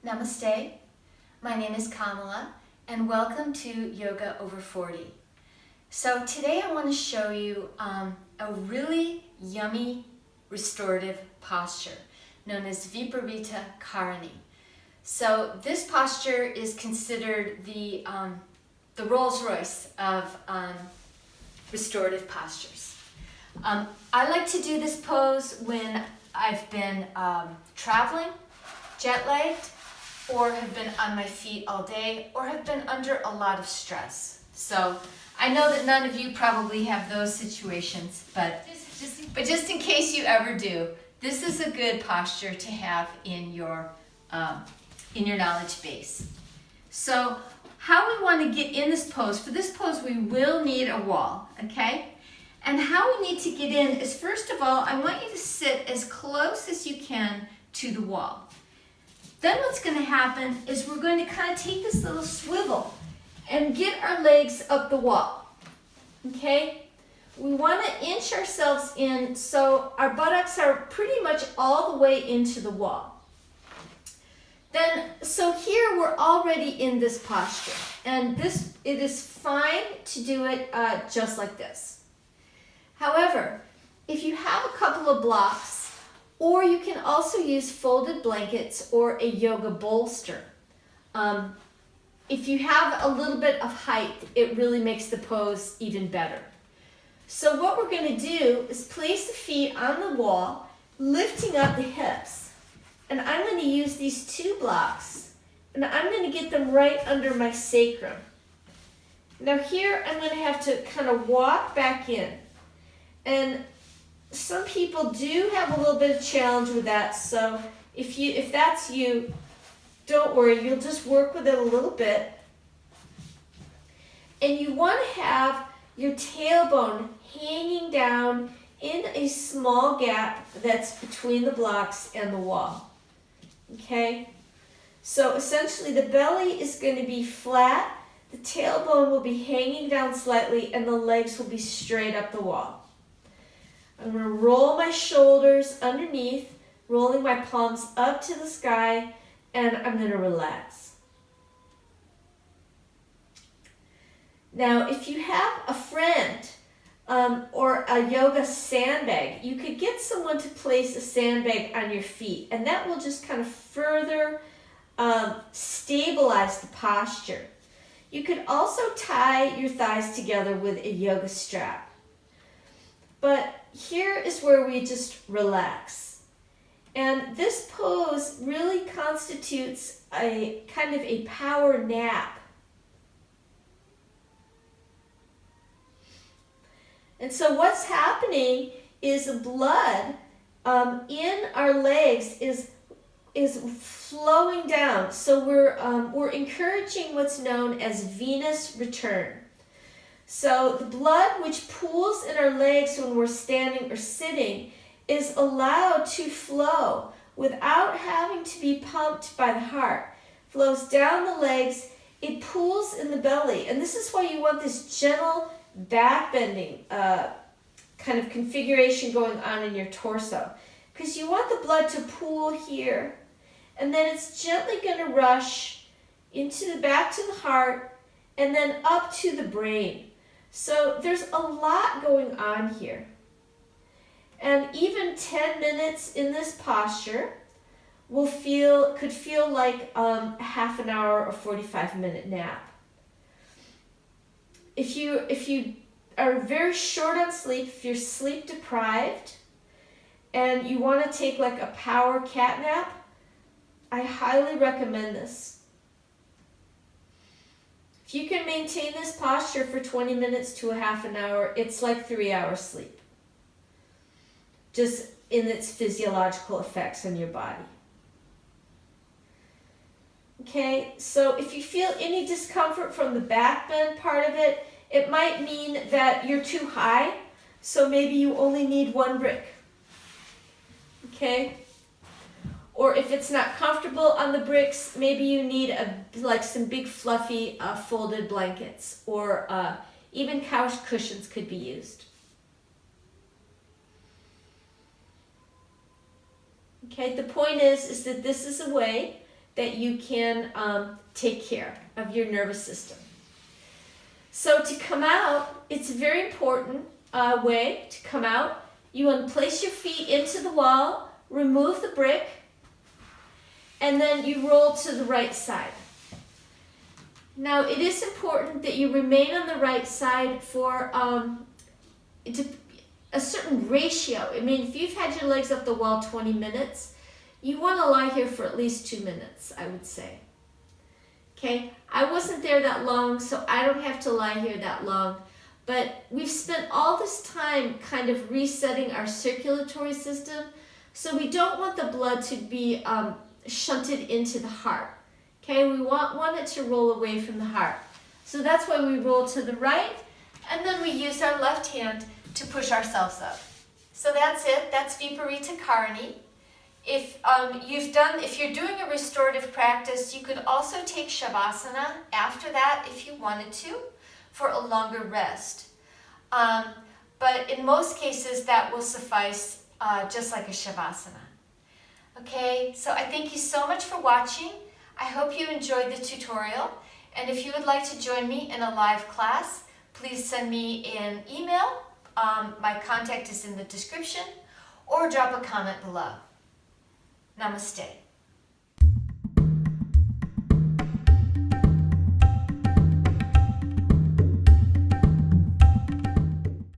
Namaste, my name is Kamala and welcome to Yoga Over 40. So today I want to show you a really yummy restorative posture known as Viparita Karani. So this posture is considered the Rolls Royce of restorative postures. I like to do this pose when I've been traveling, jet-lagged, or have been on my feet all day, or have been under a lot of stress. So I know that none of you probably have those situations, but just in case you ever do, this is a good posture to have in your knowledge base. So how we want to get in this pose, for this pose we will need a wall, okay? And how we need to get in is, first of all, I want you to sit as close as you can to the wall. Then what's going to happen is we're going to kind of take this little swivel and get our legs up the wall, okay? We want to inch ourselves in so our buttocks are pretty much all the way into the wall. So here we're already in this posture, and it is fine to do it just like this. However, if you have a couple of blocks, or you can also use folded blankets or a yoga bolster. If you have a little bit of height, it really makes the pose even better. So what we're going to do is place the feet on the wall, lifting up the hips. And I'm going to use these two blocks, and I'm going to get them right under my sacrum. Now here I'm going to have to kind of walk back in. And some people do have a little bit of challenge with that, so if that's you, don't worry, you'll just work with it a little bit. And you want to have your tailbone hanging down in a small gap that's between the blocks and the wall. Okay? So essentially the belly is going to be flat, the tailbone will be hanging down slightly, and the legs will be straight up the wall. I'm going to roll my shoulders underneath, rolling my palms up to the sky, and I'm going to relax. Now, if you have a friend or a yoga sandbag, you could get someone to place a sandbag on your feet, and that will just kind of further stabilize the posture. You could also tie your thighs together with a yoga strap. But here is where we just relax. And this pose really constitutes a kind of a power nap. And so what's happening is the blood in our legs is flowing down. So we're encouraging what's known as venous return. So the blood which pools in our legs when we're standing or sitting is allowed to flow without having to be pumped by the heart. Flows down the legs, it pools in the belly. And this is why you want this gentle back bending kind of configuration going on in your torso. Because you want the blood to pool here, and then it's gently going to rush back to the heart and then up to the brain. So there's a lot going on here. And even 10 minutes in this posture could feel like a half an hour or 45-minute nap. If you are very short on sleep, if you're sleep deprived, and you want to take like a power cat nap, I highly recommend this. If you can maintain this posture for 20 minutes to a half an hour, it's like 3 hours sleep. Just in its physiological effects on your body. Okay, so if you feel any discomfort from the back bend part of it, it might mean that you're too high, so maybe you only need one brick. Okay? Or if it's not comfortable on the bricks, maybe you need some big fluffy folded blankets, or even couch cushions could be used. Okay, the point is that this is a way that you can take care of your nervous system. So to come out, it's a very important way to come out. You want to place your feet into the wall, remove the brick, and then you roll to the right side. Now, it is important that you remain on the right side for a certain ratio. I mean, if you've had your legs up the wall 20 minutes, you want to lie here for at least 2 minutes, I would say. Okay, I wasn't there that long, so I don't have to lie here that long. But we've spent all this time kind of resetting our circulatory system, so we don't want the blood to be shunted into the heart. Okay, we want it to roll away from the heart. So that's why we roll to the right, and then we use our left hand to push ourselves up. So that's it. That's Viparita Karani. If you're doing a restorative practice, you could also take Shavasana after that if you wanted to for a longer rest. But in most cases, that will suffice just like a Shavasana. Okay, so I thank you so much for watching. I hope you enjoyed the tutorial. And if you would like to join me in a live class, please send me an email. My contact is in the description, or drop a comment below. Namaste.